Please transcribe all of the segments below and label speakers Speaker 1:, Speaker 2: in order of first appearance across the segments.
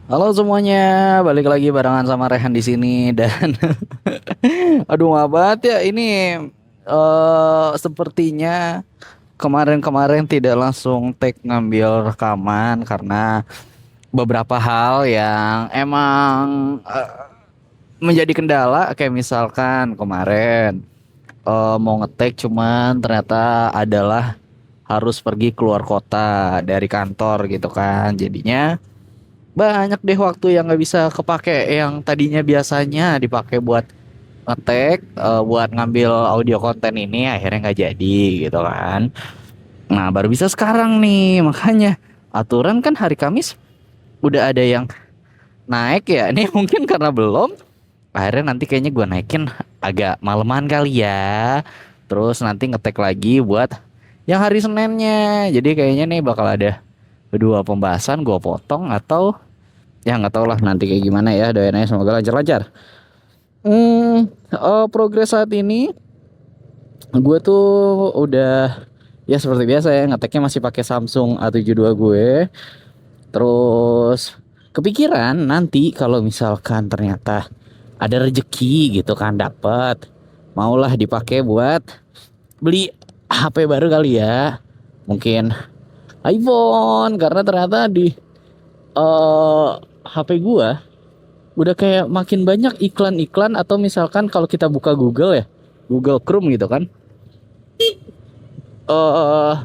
Speaker 1: Halo semuanya, balik lagi barengan sama Rehan di sini dan aduh maaf banget ya ini sepertinya kemarin-kemarin tidak langsung take ngambil rekaman karena beberapa hal yang emang menjadi kendala kayak misalkan kemarin mau ngetek cuman ternyata adalah harus pergi keluar kota dari kantor gitu kan jadinya banyak deh waktu yang nggak bisa kepake yang tadinya biasanya dipakai buat ngetek buat ngambil audio konten ini akhirnya nggak jadi gitu kan. Nah baru bisa sekarang nih makanya aturan kan hari Kamis udah ada yang naik ya. Ini mungkin karena belum akhirnya nanti kayaknya gue naikin agak maleman kali ya. Terus nanti ngetek lagi buat yang hari Seninnya. Jadi kayaknya nih bakal ada kedua pembahasan gue potong atau ya nggak tau lah nanti kayak gimana ya, doain aja semoga lancar-lancar. Progres saat ini gue tuh udah ya seperti biasa ya ngeteknya masih pakai Samsung A72 gue. Terus kepikiran nanti kalau misalkan ternyata ada rejeki gitu kan dapat maulah dipakai buat beli HP baru kali ya. Mungkin iPhone karena ternyata di HP gua udah kayak makin banyak iklan-iklan atau misalkan kalau kita buka Google ya, Google Chrome gitu kan. Eh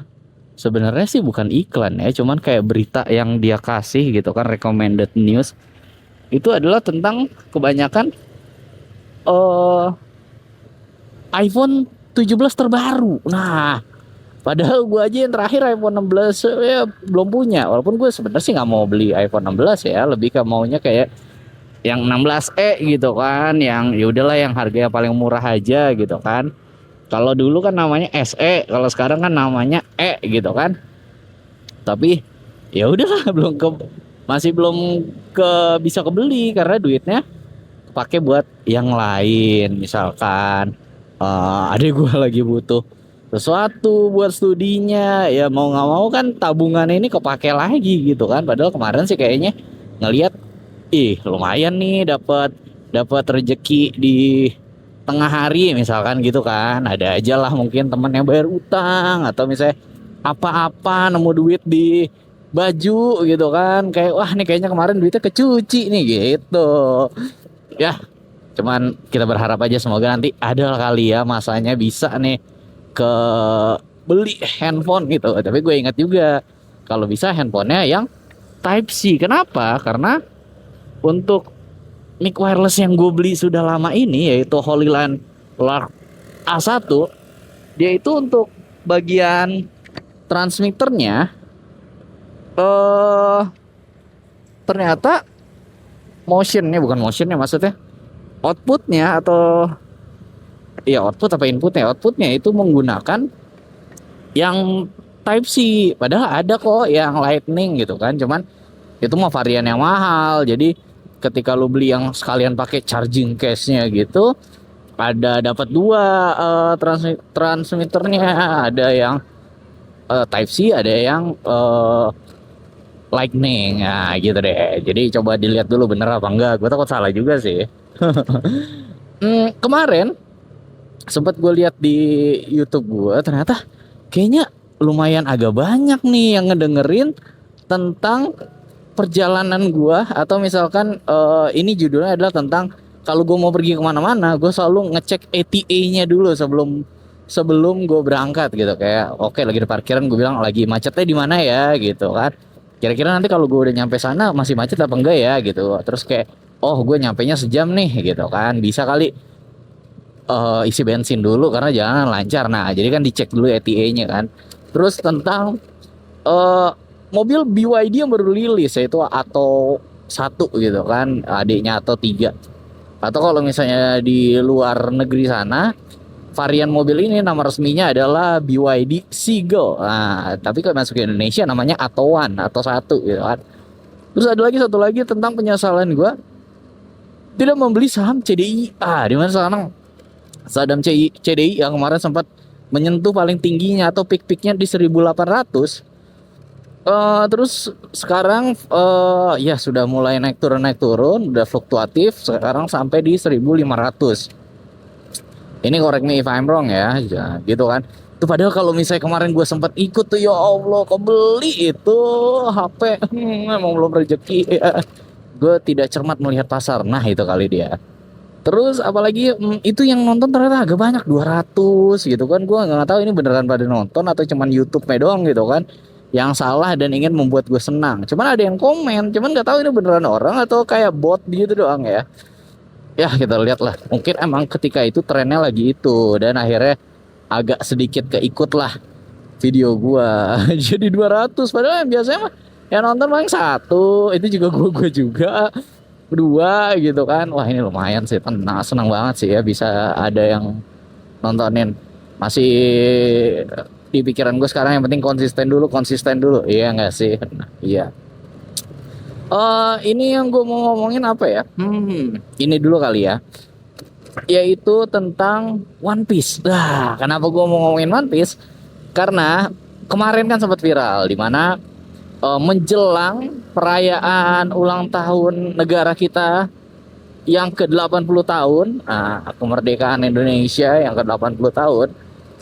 Speaker 1: sebenarnya sih bukan iklan ya, cuman kayak berita yang dia kasih gitu kan, recommended news. Itu adalah tentang kebanyakan eh iPhone 17 terbaru. Nah, padahal gua aja yang terakhir iPhone 16 ya belum punya. Walaupun gue sebenarnya sih nggak mau beli iPhone 16 ya, lebih ke maunya kayak yang 16e gitu kan, yang ya udahlah yang harganya paling murah aja gitu kan. Kalau dulu kan namanya SE, kalau sekarang kan namanya E gitu kan. Tapi ya udahlah masih belum bisa kebeli karena duitnya pakai buat yang lain. Misalkan adek gue lagi butuh sesuatu buat studinya, ya mau nggak mau kan tabungan ini kepake lagi gitu kan. Padahal kemarin sih kayaknya ngelihat ih lumayan nih dapat dapat rezeki di tengah hari misalkan gitu kan, ada aja lah mungkin temen yang bayar utang atau misalnya apa-apa nemu duit di baju gitu kan, kayak wah nih kayaknya kemarin duitnya kecuci nih gitu ya. Cuman kita berharap aja semoga nanti ada kali ya masanya bisa nih ke beli handphone gitu. Tapi gue ingat juga kalau bisa handphonenya yang Type C. Kenapa? Karena untuk mic wireless yang gue beli sudah lama ini yaitu Holyland Lark A1, dia itu untuk bagian transmitternya eh ternyata motionnya, bukan motionnya maksudnya, outputnya atau ya output apa inputnya, outputnya itu menggunakan yang Type C. Padahal ada kok yang Lightning gitu kan, cuman itu mah varian yang mahal. Jadi ketika lu beli yang sekalian pakai charging case-nya gitu, ada dapat dua transmitternya, ada yang Type C, ada yang Lightning. Nah gitu deh. Jadi coba dilihat dulu bener apa enggak. Gue takut salah juga sih. Kemarin sempat gue lihat di YouTube gue, ternyata kayaknya lumayan agak banyak nih yang ngedengerin tentang perjalanan gua, atau misalkan ini judulnya adalah tentang kalau gue mau pergi kemana-mana gue selalu ngecek ETA-nya dulu sebelum sebelum gue berangkat gitu. Kayak oke, lagi di parkiran gue bilang lagi macetnya di mana ya gitu kan, kira-kira nanti kalau gue udah nyampe sana masih macet apa enggak ya gitu. Terus kayak oh gue nyampe nya sejam nih gitu kan, bisa kali isi bensin dulu karena jalanan lancar. Nah jadi kan dicek dulu ETA-nya kan. Terus tentang eh mobil BYD yang baru rilis yaitu atau satu gitu kan, adiknya atau tiga. Atau kalau misalnya di luar negeri sana varian mobil ini nama resminya adalah BYD Seagull. Nah tapi kalau masuk ke Indonesia namanya Atowan atau satu gitu kan. Terus ada lagi satu lagi tentang penyesalan gue tidak membeli saham CDI. Di mana sekarang saham CDI yang kemarin sempat menyentuh paling tingginya atau peak-peaknya di 1800. Terus sekarang ya sudah mulai naik turun, udah fluktuatif sekarang sampai di 1.500. Ini correct me if I'm wrong ya, gitu kan. Itu padahal kalau misalnya kemarin gue sempat ikut tuh, ya Allah kebeli itu HP, emang belum rezeki ya. Gue tidak cermat melihat pasar, nah itu kali dia. Terus apalagi itu yang nonton ternyata agak banyak, 200 gitu kan. Gue nggak tahu ini beneran pada nonton atau cuman YouTube-nya doang gitu kan yang salah dan ingin membuat gue senang. Cuman ada yang komen, cuman nggak tahu ini beneran orang atau kayak bot gitu doang ya. Ya kita lihat lah, mungkin emang ketika itu trennya lagi itu dan akhirnya agak sedikit keikut lah video gua jadi 200, padahal yang biasanya mah yang nonton paling satu, itu juga gua juga berdua gitu kan. Wah ini lumayan sih, senang banget sih ya bisa ada yang nontonin. Masih di pikiran gue sekarang yang penting konsisten dulu, iya nggak sih? Nah, iya. Ini yang gue mau ngomongin apa ya? Ini dulu kali ya. Yaitu tentang One Piece. Nah, kenapa gue mau ngomongin One Piece? Karena kemarin kan sempat viral di mana menjelang perayaan ulang tahun negara kita yang ke-80 tahun, kemerdekaan Indonesia yang ke-80 tahun.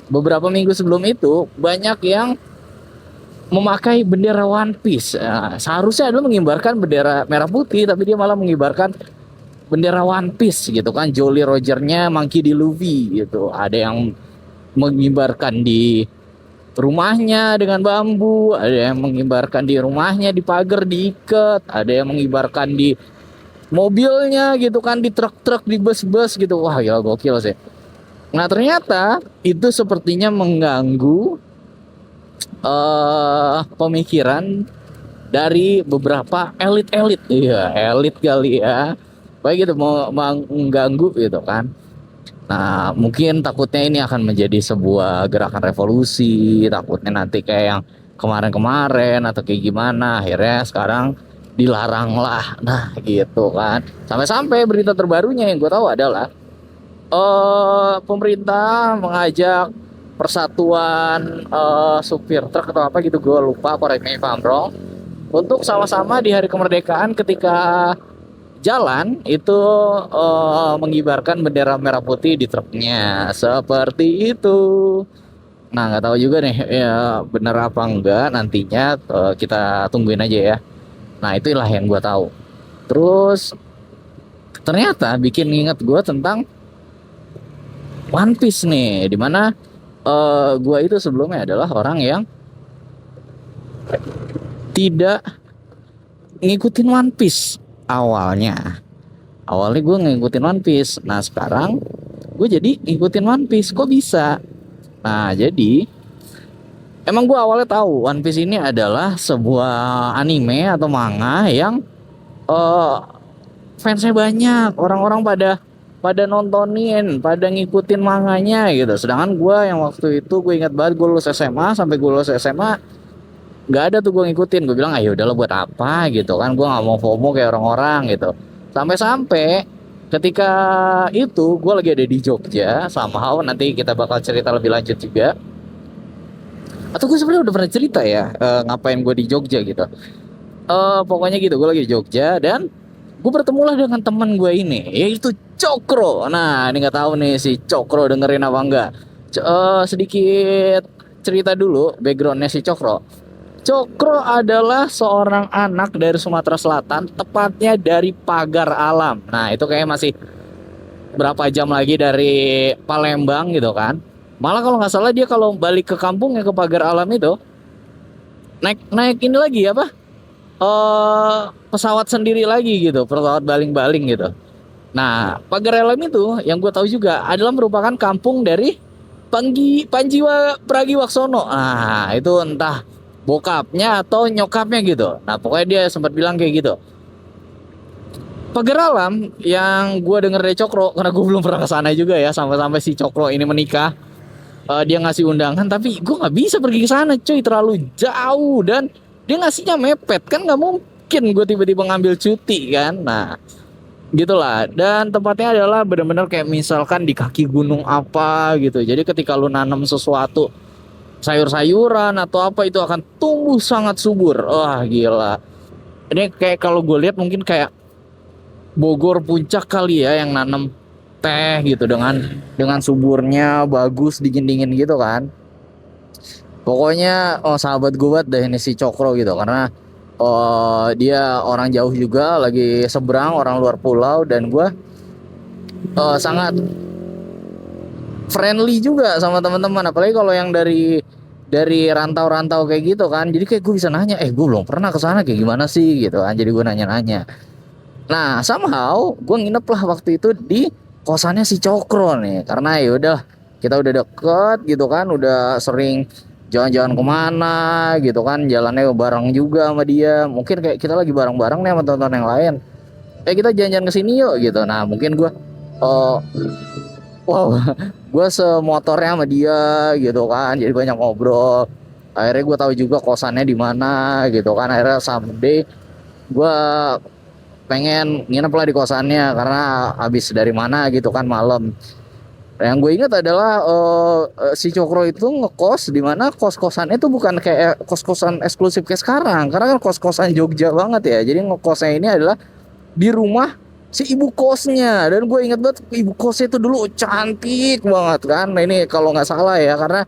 Speaker 1: Beberapa minggu sebelum itu banyak yang memakai bendera One Piece. Seharusnya adalah mengibarkan bendera merah putih, tapi dia malah mengibarkan bendera One Piece gitu kan. Jolly Rogernya Monkey D. Luffy gitu. Ada yang mengibarkan di rumahnya dengan bambu, ada yang mengibarkan di rumahnya di pagar diikat, ada yang mengibarkan di mobilnya gitu kan, di truk-truk, di bus-bus gitu. Wah gila gokil sih. Nah ternyata itu sepertinya mengganggu pemikiran dari beberapa elit-elit. Iya, elit kali ya. Baik gitu mau mengganggu gitu kan. Nah, mungkin takutnya ini akan menjadi sebuah gerakan revolusi, takutnya nanti kayak yang kemarin-kemarin atau kayak gimana, akhirnya sekarang dilarang lah. Nah, gitu kan. Sampai-sampai berita terbarunya yang gue tahu adalah pemerintah mengajak persatuan supir truk atau apa gitu, gue lupa, correct me if I'm wrong, untuk sama-sama di hari kemerdekaan ketika jalan itu mengibarkan bendera merah putih di truknya seperti itu. Nah nggak tahu juga nih ya bener apa enggak, nantinya kita tungguin aja ya. Nah itulah yang gue tahu. Terus ternyata bikin ingat gue tentang One Piece nih, dimana gue itu sebelumnya adalah orang yang tidak ngikutin One Piece awalnya. Awalnya gue ngikutin One Piece. Nah sekarang gue jadi ngikutin One Piece. Kok bisa? Nah jadi emang gue awalnya tahu One Piece ini adalah sebuah anime atau manga yang fansnya banyak. Orang-orang pada nontonin, pada ngikutin manganya gitu. Sedangkan gue yang waktu itu gue ingat banget, gue lulus SMA, sampai gue lulus SMA nggak ada tuh gue ngikutin. Gue bilang ayo udahlah buat apa gitu kan, gue nggak mau FOMO kayak orang-orang gitu. Sampai-sampai ketika itu gue lagi ada di Jogja, somehow nanti kita bakal cerita lebih lanjut juga. Atau gue sebenarnya udah pernah cerita ya ngapain gue di Jogja gitu. Pokoknya gitu, gue lagi di Jogja dan gue bertemulah dengan teman gue ini, yaitu Cokro. Nah ini nggak tahu nih si Cokro dengerin apa enggak. Sedikit cerita dulu backgroundnya si Cokro. Cokro adalah seorang anak dari Sumatera Selatan, tepatnya dari Pagar Alam. Nah itu kayaknya masih berapa jam lagi dari Palembang gitu kan. Malah kalau nggak salah dia kalau balik ke kampungnya ke Pagar Alam itu naik ini lagi apa? Pesawat sendiri lagi gitu, pesawat baling-baling gitu. Nah, Pagar Alam itu yang gue tahu juga adalah merupakan kampung dari Panji Pragiwaksono. Nah, itu entah bokapnya atau nyokapnya gitu. Nah, pokoknya dia sempat bilang kayak gitu. Pagar Alam yang gue denger dari Cokro, karena gue belum pernah kesana juga ya, sampai-sampai si Cokro ini menikah. Dia ngasih undangan, tapi gue nggak bisa pergi ke sana, cuy, terlalu jauh dan dia ngasihnya mepet kan, nggak mungkin gue tiba-tiba ngambil cuti kan. Nah gitulah, dan tempatnya adalah benar-benar kayak misalkan di kaki gunung apa gitu. Jadi ketika lu nanam sesuatu sayur-sayuran atau apa itu akan tumbuh sangat subur. Wah gila. Ini kayak kalau gue lihat mungkin kayak Bogor Puncak kali ya yang nanam teh gitu dengan suburnya bagus dingin-dingin gitu kan. Pokoknya sahabat gue banget deh ini si Cokro gitu karena dia orang jauh juga lagi seberang orang luar pulau dan gue sangat friendly juga sama teman-teman apalagi kalau yang dari rantau-rantau kayak gitu kan jadi kayak gue bisa nanya gue belum pernah ke sana kayak gimana sih gitu kan jadi gue nanya-nanya. Nah somehow gue nginep lah waktu itu di kosannya si Cokro nih karena ya udah kita udah deket gitu kan udah sering jalan-jalan kemana gitu kan jalannya bareng juga sama dia mungkin kayak kita lagi bareng-bareng nih sama teman-teman yang lain kita jalan-jalan ke sini yuk gitu. Nah mungkin gue uh, wow gue semotornya sama dia gitu kan jadi banyak ngobrol akhirnya gue tahu juga kosannya di mana gitu kan akhirnya someday gue pengen nginep lah di kosannya karena habis dari mana gitu kan malam. Yang gue ingat adalah si Cokro itu ngekos di mana kos-kosannya itu bukan kayak kos-kosan eksklusif kayak sekarang karena kan kos-kosan Jogja banget ya jadi ngekosnya ini adalah di rumah si ibu kosnya dan gue inget banget ibu kosnya itu dulu cantik banget kan. Nah ini kalau nggak salah ya karena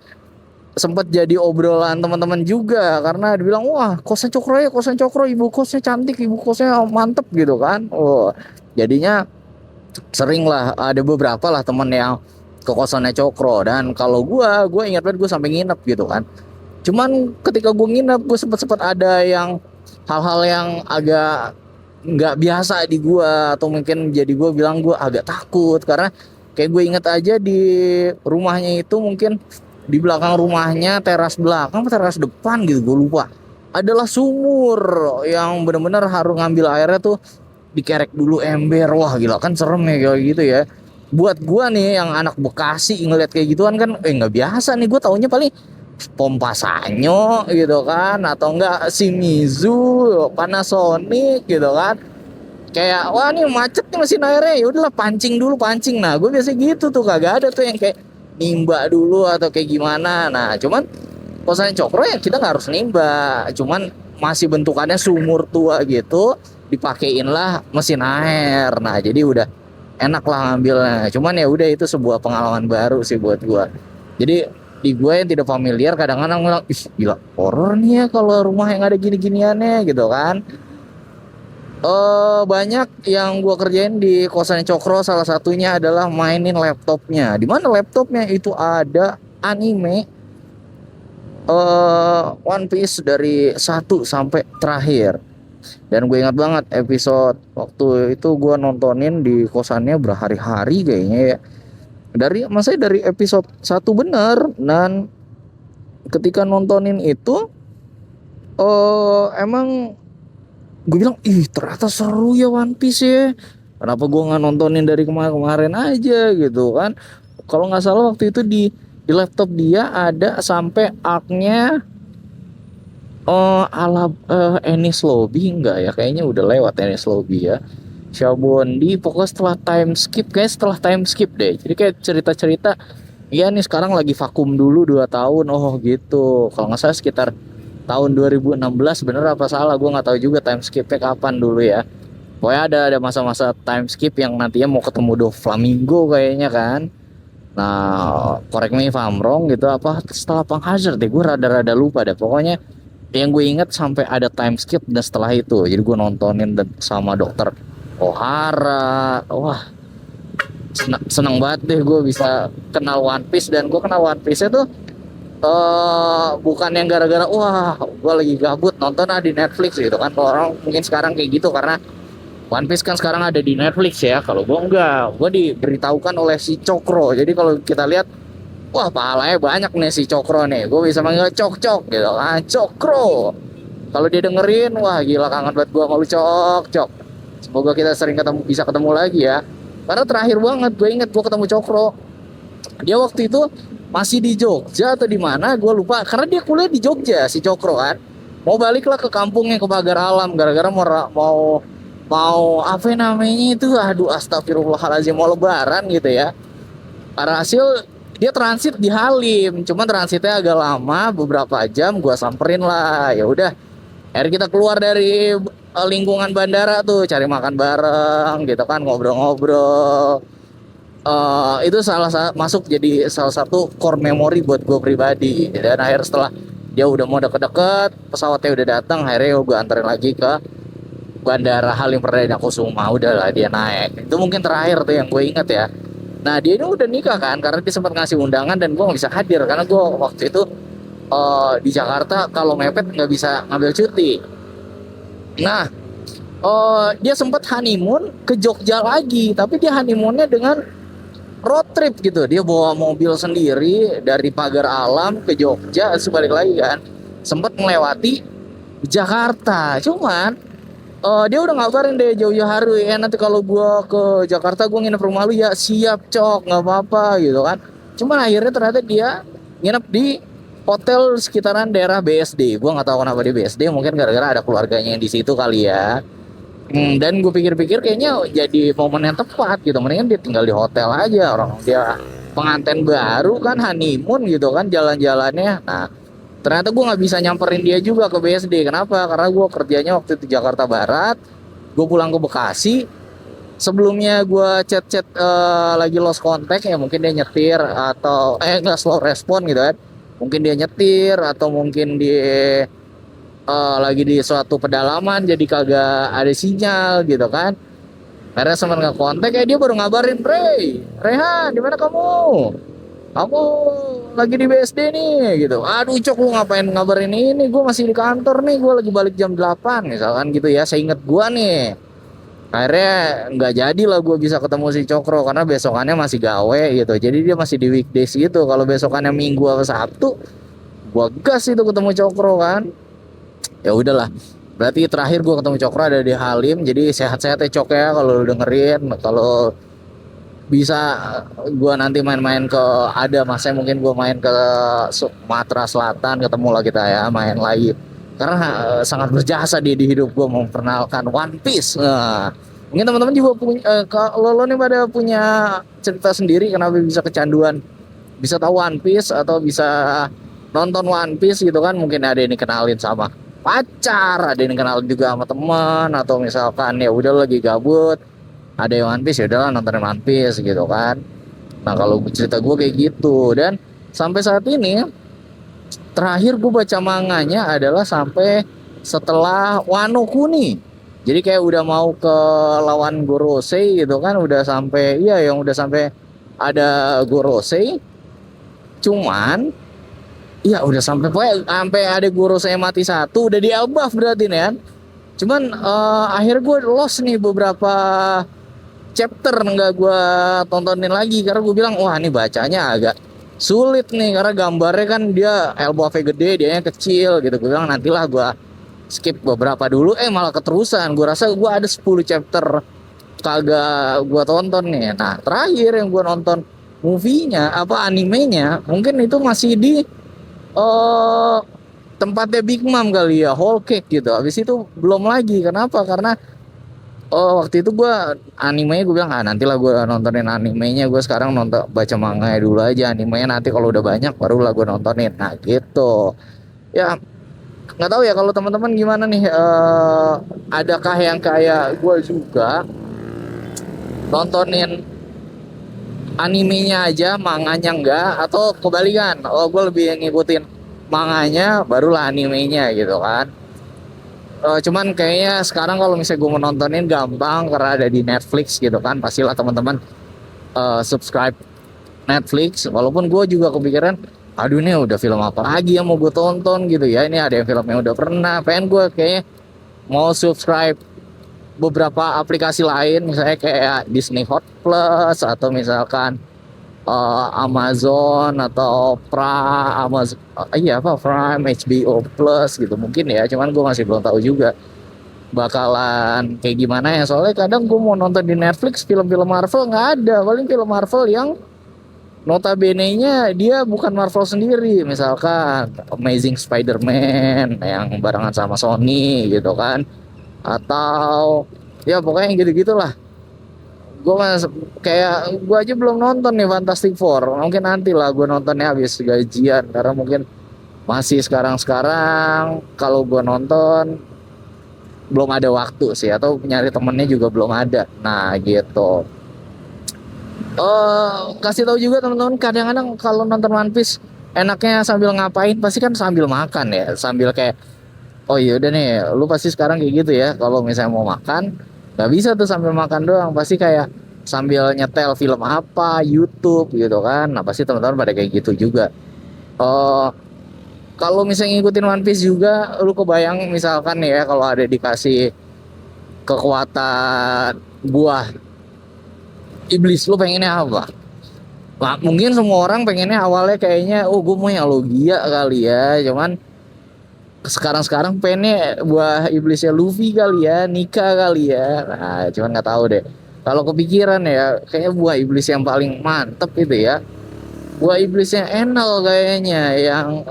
Speaker 1: sempat jadi obrolan teman-teman juga karena dibilang wah kosan Cokro ibu kosnya cantik ibu kosnya mantep gitu kan. Jadinya sering lah ada beberapa lah temen yang ke kosannya Cokro dan kalau gue ingat banget gue sampai nginep gitu kan. Cuman ketika gue nginep gue sempet ada yang hal-hal yang agak nggak biasa di gua atau mungkin jadi gua bilang gua agak takut karena kayak gue inget aja di rumahnya itu mungkin di belakang rumahnya teras depan gitu gue lupa adalah sumur yang benar-benar harus ngambil airnya tuh dikerek dulu ember wah gila kan serem ya kayak gitu ya buat gua nih yang anak Bekasi ngeliat kayak gituan kan nggak biasa nih gue taunya paling pompa Sanyo gitu kan atau enggak Shimizu, Panasonic gitu kan. Kayak wah nih macet nih mesin airnya ya udahlah pancing dulu pancing. Nah, gue biasa gitu tuh kagak ada tuh yang kayak nimba dulu atau kayak gimana. Nah, cuman kosan Cokro ya kita nggak harus nimba, cuman masih bentukannya sumur tua gitu, dipakein lah mesin air. Nah, jadi udah enak lah ngambilnya. Cuman ya udah itu sebuah pengalaman baru sih buat gua. Jadi di gue yang tidak familiar kadang-kadang bilang ih gila horor nih ya kalau rumah yang ada gini-giniannya gitu kan. Banyak yang gua kerjain di kosan Cokro salah satunya adalah mainin laptopnya di mana laptopnya itu ada anime One Piece dari 1 sampai terakhir dan gue ingat banget episode waktu itu gue nontonin di kosannya berhari-hari kayaknya ya dari episode 1 bener dan ketika nontonin itu emang gue bilang ih ternyata seru ya One Piece ya kenapa gue nggak nontonin dari kemarin-kemarin aja gitu kan. Kalau nggak salah waktu itu di laptop dia ada sampai arc-nya ala Enies Lobby enggak ya kayaknya udah lewat Enies Lobby ya Shabondi pokoknya setelah time skip deh jadi kayak cerita-cerita ya nih sekarang lagi vakum dulu 2 tahun gitu kalau nggak salah sekitar tahun 2016 bener apa salah gue nggak tahu juga time skipnya kapan dulu ya pokoknya ada masa-masa time skip yang nantinya mau ketemu Doflamingo kayaknya kan. Nah correct me if I'm wrong gitu apa setelah Pang Hazard deh gue rada-rada lupa deh pokoknya yang gue inget sampai ada time skip dan setelah itu jadi gue nontonin sama dokter Ohara wah seneng banget deh gue bisa kenal One Piece dan gue kenal One Piece itu bukan yang gara-gara wah gue lagi gabut nonton di Netflix gitu kan kalau orang mungkin sekarang kayak gitu karena One Piece kan sekarang ada di Netflix ya kalau gue enggak gue diberitahukan oleh si Cokro jadi kalau kita lihat wah pahalanya banyak nih si Cokro nih gue bisa manggil Cok gitu kan Cokro kalau dia dengerin wah gila kangen banget gue malu Cok semoga kita sering bisa ketemu lagi ya karena terakhir banget gue inget gue ketemu Cokro dia waktu itu masih di Jogja atau di mana gue lupa karena dia kuliah di Jogja si Cokro kan mau baliklah ke kampungnya ke Pagar Alam gara-gara mau apa namanya itu aduh astagfirullahaladzim mau lebaran gitu ya hasil Dia transit di Halim, cuman transitnya agak lama, beberapa jam. Gua samperin lah, ya udah. Akhirnya kita keluar dari lingkungan bandara tuh, cari makan bareng gitu kan, ngobrol-ngobrol. Itu masuk jadi salah satu core memory buat gue pribadi. Dan akhir setelah dia udah mau deket-deket, pesawatnya udah datang, akhirnya gue anterin lagi ke Bandara Halim Perdana Kusuma. Udahlah dia naik. Itu mungkin terakhir tuh yang gue ingat ya. Nah dia ini udah nikah kan, karena dia sempat ngasih undangan dan gue nggak bisa hadir karena gue waktu itu di Jakarta kalau mepet nggak bisa ngambil cuti. Nah dia sempat honeymoon ke Jogja lagi, tapi dia honeymoonnya dengan road trip gitu. Dia bawa mobil sendiri dari Pagar Alam ke Jogja, sebalik lagi kan. Sempat melewati Jakarta. Cuman dia udah ngabarin deh jauh-jauh hari, nanti kalau gua ke Jakarta gua nginep rumah lu ya. Siap cok, nggak apa-apa gitu kan. Cuman akhirnya ternyata dia nginep di hotel sekitaran daerah BSD. Gua nggak tahu kenapa di BSD, mungkin gara-gara ada keluarganya yang di situ kali ya. Dan gue pikir-pikir kayaknya jadi momen yang tepat gitu. Mendingan dia tinggal di hotel aja, orang dia pengantin baru kan, honeymoon gitu kan jalan-jalannya. Nah ternyata gue nggak bisa nyamperin dia juga ke BSD. Kenapa? Karena gue kerjanya waktu itu Jakarta Barat, gue pulang ke Bekasi. Sebelumnya gue chat-chat lagi lost contact ya, mungkin dia nyetir atau nggak slow respon gitu kan. Mungkin dia nyetir atau mungkin dia lagi di suatu pedalaman jadi kagak ada sinyal gitu kan. Karena sempat nggak kontak ya, dia baru ngabarin, Rehan, di mana kamu? Kamu lagi di BSD nih gitu. Aduh cok, lu ngapain ngabarin ini? Gue masih di kantor nih, gue lagi balik jam 8 misalkan gitu ya. Saya inget gue nih. Akhirnya nggak jadi lah gue bisa ketemu si Cokro karena besokannya masih gawe gitu. Jadi dia masih di weekdays gitu. Kalau besokannya Minggu atau Sabtu, gue gas itu ketemu Cokro kan. Ya udahlah, berarti terakhir gue ketemu Cokro ada di Halim. Jadi sehat-sehat ya Cok ya, kalau dengerin. Kalau bisa gue nanti main-main ke, ada masanya mungkin gue main ke Sumatera Selatan, ketemu lah kita ya, main lagi karena sangat berjasa di hidup gue memperkenalkan One Piece. Mungkin teman-teman juga punya, kalau lo nih pada punya cerita sendiri kenapa bisa kecanduan, bisa tahu One Piece atau bisa nonton One Piece gitu kan. Mungkin ada yang dikenalin sama pacar, ada yang kenal juga sama teman, atau misalkan ya udah lagi gabut ada yang One Piece, ya udahlah nontonin One Piece gitu kan. Nah kalau cerita gue kayak gitu. Dan sampai saat ini terakhir gue baca manganya adalah sampai setelah Wano Kuni. Jadi kayak udah mau ke lawan Gorosei gitu kan, udah sampai, iya yang udah sampai ada Gorosei. Cuman iya udah sampai ada guru saya mati satu, udah di buff berarti nih kan. Cuman akhirnya gue lost nih beberapa chapter, nggak gue tontonin lagi karena gue bilang wah ini bacanya agak sulit nih karena gambarnya kan dia elbow-nya gede, dianya kecil gitu. Gue bilang nantilah gue skip beberapa dulu, malah keterusan. Gue rasa gue ada 10 chapter kagak gue tonton nih. Nah terakhir yang gue nonton movie-nya apa animenya mungkin itu masih di tempatnya Big Mom kali ya, Whole Cake gitu. Habis itu belum lagi. Kenapa? Karena waktu itu gue animenya gue bilang nantilah gue nontonin animenya. Gue sekarang nonton baca manganya dulu aja, animenya nanti kalau udah banyak barulah gue nontonin. Nah gitu ya. Nggak tahu ya kalau teman-teman gimana nih, adakah yang kayak gue juga nontonin animenya aja, manganya enggak, atau kebalikan? Gue lebih ngikutin manganya barulah animenya gitu kan. Cuman kayaknya sekarang kalau misalnya gue mau nontonin gampang karena ada di Netflix gitu kan. Pastilah teman-teman subscribe Netflix. Walaupun gue juga kepikiran, aduh ini udah film apa lagi yang mau gue tonton gitu ya. Ini ada yang filmnya udah pernah. Pengen gue kayaknya mau subscribe beberapa aplikasi lain, misalnya kayak Disney Hot Plus atau misalkan Amazon atau Prime, HBO Plus gitu mungkin ya. Cuman gue masih belum tahu juga bakalan kayak gimana ya. Soalnya kadang gue mau nonton di Netflix film-film Marvel nggak ada. Paling film Marvel yang notabene-nya dia bukan Marvel sendiri, misalkan Amazing Spider-Man yang barengan sama Sony gitu kan, atau ya pokoknya gitu-gitulah. Gue mas kayak gue aja belum nonton nih Fantastic Four. Mungkin nanti lah gue nontonnya habis gajian, karena mungkin masih sekarang kalau gue nonton belum ada waktu sih, atau nyari temennya juga belum ada. Nah gitu. Kasih tahu juga teman-teman, kadang-kadang kalau nonton One Piece enaknya sambil ngapain, pasti kan sambil makan ya, sambil kayak, oh iya udah nih, lu pasti sekarang kayak gitu ya, kalau misalnya mau makan nggak bisa tuh sambil makan doang, pasti kayak sambil nyetel film apa YouTube gitu kan. Nah pasti teman-teman pada kayak gitu juga. Oh, kalau misalnya ngikutin One Piece juga, lu kebayang misalkan ya kalau ada dikasih kekuatan buah iblis, lu pengennya apa? Nah, mungkin semua orang pengennya awalnya kayaknya, oh gue mau yang Logia kali ya, cuman sekarang pengennya buah iblisnya Luffy kali ya, Nika kali ya. Nah cuman nggak tahu deh, kalau kepikiran ya kayaknya buah iblis yang paling mantep itu ya buah iblisnya Enel, kayaknya yang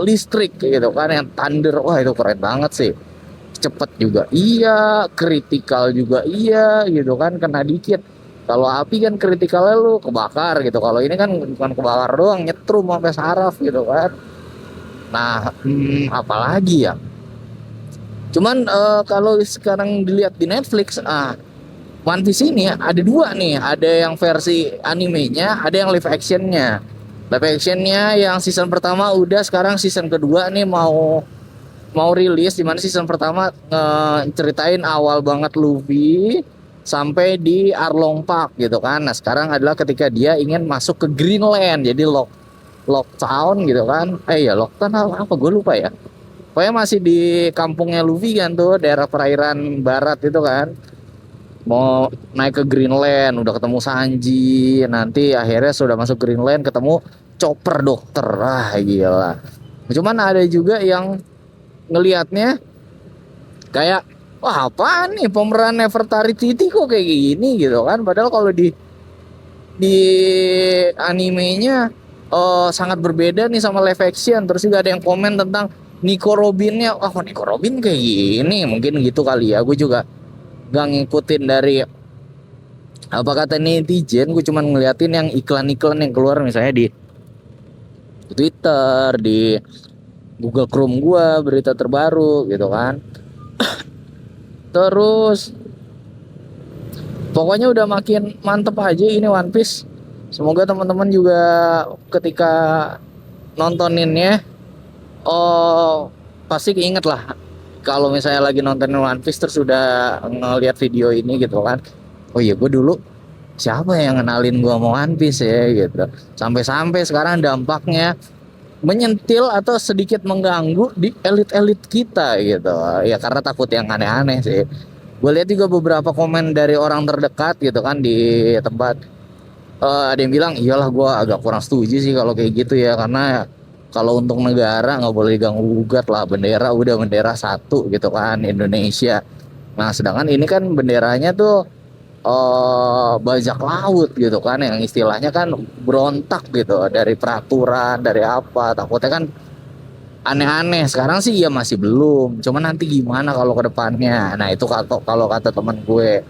Speaker 1: listrik gitu kan, yang thunder. Wah itu keren banget sih, cepet juga iya, kritikal juga iya gitu kan, kena dikit. Kalau api kan kritikalnya lu kebakar gitu, kalau ini kan bukan kebakar doang, nyetrum sampai saraf gitu kan. Nah apalagi ya, cuman kalau sekarang dilihat di Netflix, One Piece ini ada dua nih, ada yang versi animenya, ada yang live actionnya. Live actionnya yang season pertama udah, sekarang season kedua nih mau mau rilis, dimana season pertama ceritain awal banget Luffy sampai di Arlong Park gitu kan. Nah sekarang adalah ketika dia ingin masuk ke Greenland, jadi Locktown gitu kan. Ya Locktown apa gue lupa ya. Pokoknya masih di kampungnya Luffy kan tuh, daerah perairan barat itu kan. Mau naik ke Greenland, udah ketemu Sanji, nanti akhirnya sudah masuk Greenland ketemu Chopper dokter. Gila. Cuman ada juga yang ngelihatnya kayak, wah apa nih pemeran Nefertari-Titi kok kayak gini gitu kan, padahal kalau di animenya sangat berbeda nih sama live action. Terus juga ada yang komen tentang Nico Robinnya, wah kok Nico Robin kayak gini, mungkin gitu kali ya. Gue juga gak ngikutin dari apa kata netizen, gue cuma ngeliatin yang iklan-iklan yang keluar misalnya di Twitter, di Google Chrome gue, berita terbaru gitu kan. Terus pokoknya udah makin mantep aja ini One Piece. Semoga teman-teman juga ketika nontoninnya, oh pasti keinget lah kalau misalnya lagi nontonin One Piece terus udah ngeliat video ini gitu kan. Oh iya, gue dulu siapa yang kenalin gue mau One Piece ya gitu. Sampai-sampai sekarang dampaknya menyentil atau sedikit mengganggu di elit-elit kita gitu. Ya karena takut yang aneh-aneh sih. Gue lihat juga beberapa komen dari orang terdekat gitu kan di tempat. Ada yang bilang iyalah, gue agak kurang setuju sih kalau kayak gitu ya, karena kalau untuk negara nggak boleh diganggu gugat lah, bendera udah bendera satu gitu kan, Indonesia. Nah sedangkan ini kan benderanya tuh bajak laut gitu kan, yang istilahnya kan berontak gitu dari peraturan, dari apa, takutnya kan aneh-aneh. Sekarang sih ya masih belum, cuman nanti gimana kalau ke depannya. Nah itu kalau kata teman gue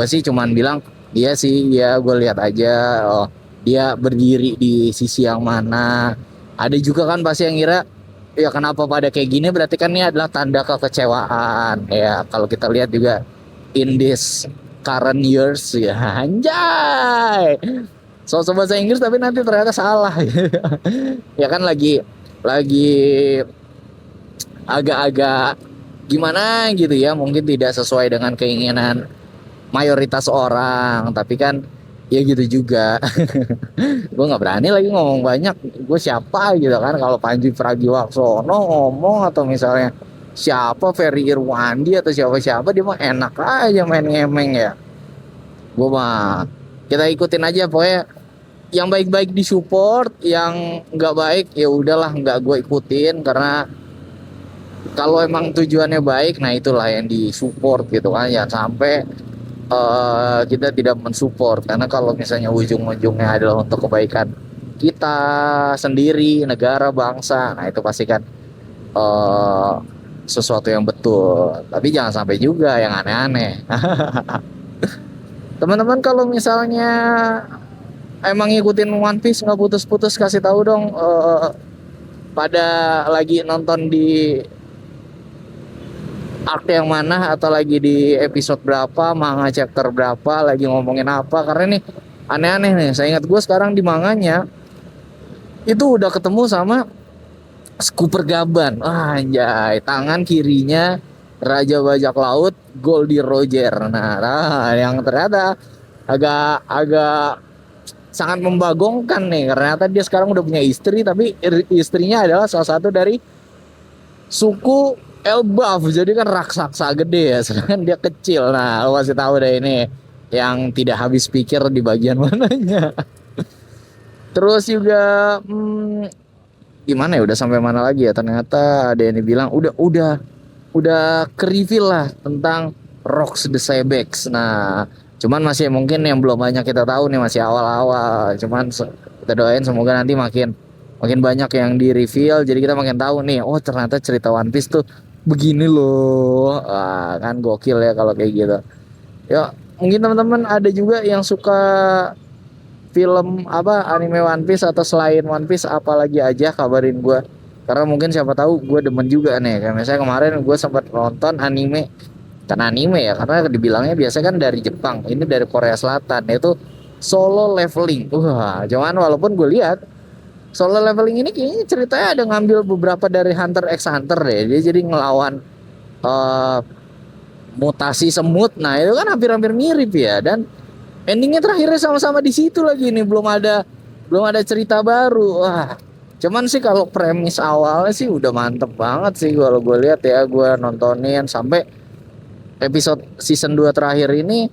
Speaker 1: sih cuman bilang dia sih ya, gue lihat aja dia berdiri di sisi yang mana. Ada juga kan pasti yang ngira ya kenapa pada kayak gini, berarti kan ini adalah tanda kekecewaan ya. Kalau kita lihat juga in this current years ya, anjay so bahasa Inggris tapi nanti ternyata salah. Ya kan lagi agak-agak gimana gitu ya, mungkin tidak sesuai dengan keinginan mayoritas orang, tapi kan ya gitu juga. Gue nggak berani lagi ngomong banyak, gue siapa gitu kan, kalau Panji Pragiwaksono ngomong atau misalnya siapa Ferry Irwandi atau siapa-siapa, dia mah enak aja main ngemeng ya. Gue mah kita ikutin aja pokoknya, yang baik-baik disupport, yang nggak baik ya udahlah nggak gue ikutin, karena kalau emang tujuannya baik, nah itulah yang disupport gitu kan. Ya sampai kita tidak mensupport, karena kalau misalnya ujung-ujungnya adalah untuk kebaikan kita sendiri, negara, bangsa, nah itu pasti kan uh, sesuatu yang betul. Tapi jangan sampai juga yang aneh-aneh. Teman-teman kalau misalnya emang ngikutin One Piece nggak putus-putus, kasih tahu dong, pada lagi nonton di arc yang mana, atau lagi di episode berapa, manga chapter berapa, lagi ngomongin apa. Karena nih aneh-aneh nih, saya ingat gue sekarang di manganya itu udah ketemu sama Scooper Gaban. Anjay, tangan kirinya Raja Bajak Laut Goldie Roger. Nah, yang ternyata agak agak sangat membagongkan nih, ternyata dia sekarang udah punya istri, tapi istrinya adalah salah satu dari suku Elbaf, jadi kan raksasa gede ya, sedangkan dia kecil. Nah, lo kasih tahu deh ini yang tidak habis pikir di bagian mananya. Terus juga gimana ya, udah sampai mana lagi ya, ternyata ada yang dibilang udah ke reveal lah tentang Rocks the Sebex. Nah, cuman masih mungkin yang belum banyak kita tahu nih, masih awal-awal. Cuman kita doain semoga nanti makin makin banyak yang di reveal, jadi kita makin tahu nih, oh ternyata cerita One Piece tuh begini loh. Wah, kan gokil ya kalau kayak gitu. Ya, mungkin teman-teman ada juga yang suka film apa, anime One Piece atau selain One Piece apalagi aja, kabarin gue, karena mungkin siapa tahu gue demen juga nih. Kayak misalnya kemarin gue sempat nonton anime, kan anime ya karena dibilangnya biasa kan dari Jepang, ini dari Korea Selatan, yaitu Solo Leveling. Wah, cuman walaupun gue lihat Solo Leveling ini kayaknya ceritanya ada ngambil beberapa dari Hunter x Hunter deh. Dia jadi ngelawan uh, mutasi semut. Nah, itu kan hampir-hampir mirip ya, dan endingnya terakhirnya sama-sama di situ lagi nih, belum ada cerita baru. Wah, cuman sih kalau premis awalnya sih udah mantep banget sih kalau gue lihat ya. Gue nontonin sampai episode season 2 terakhir ini,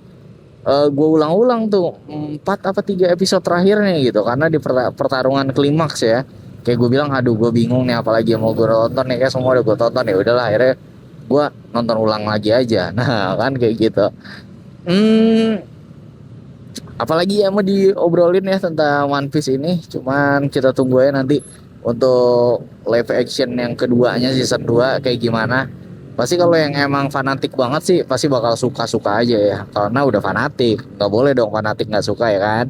Speaker 1: gue ulang-ulang tuh 4 apa 3 episode terakhirnya gitu, karena di pertarungan klimaks ya, kayak gue bilang aduh gue bingung nih apalagi yang mau gue tonton nih, kayak semua udah gue tonton, ya udahlah akhirnya gue nonton ulang lagi aja. Nah kan kayak gitu. Apalagi ya mau diobrolin ya tentang One Piece ini, cuman kita tunggu aja nanti untuk live action yang keduanya season 2 kayak gimana. Pasti kalau yang emang fanatik banget sih pasti bakal suka-suka aja ya, karena udah fanatik, nggak boleh dong fanatik nggak suka ya kan.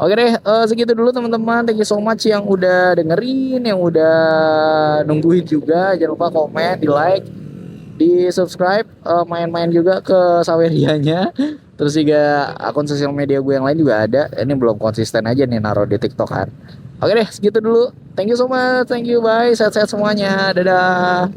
Speaker 1: Oke deh, segitu dulu teman-teman, thank you so much yang udah dengerin, yang udah nungguin juga. Jangan lupa komen, di like, di subscribe, main-main juga ke Sawerianya. Terus juga akun sosial media gue yang lain juga ada. Ini belum konsisten aja nih naruh di TikTok kan. Oke deh, segitu dulu. Thank you so much, thank you, bye, sehat-sehat semuanya, dadah.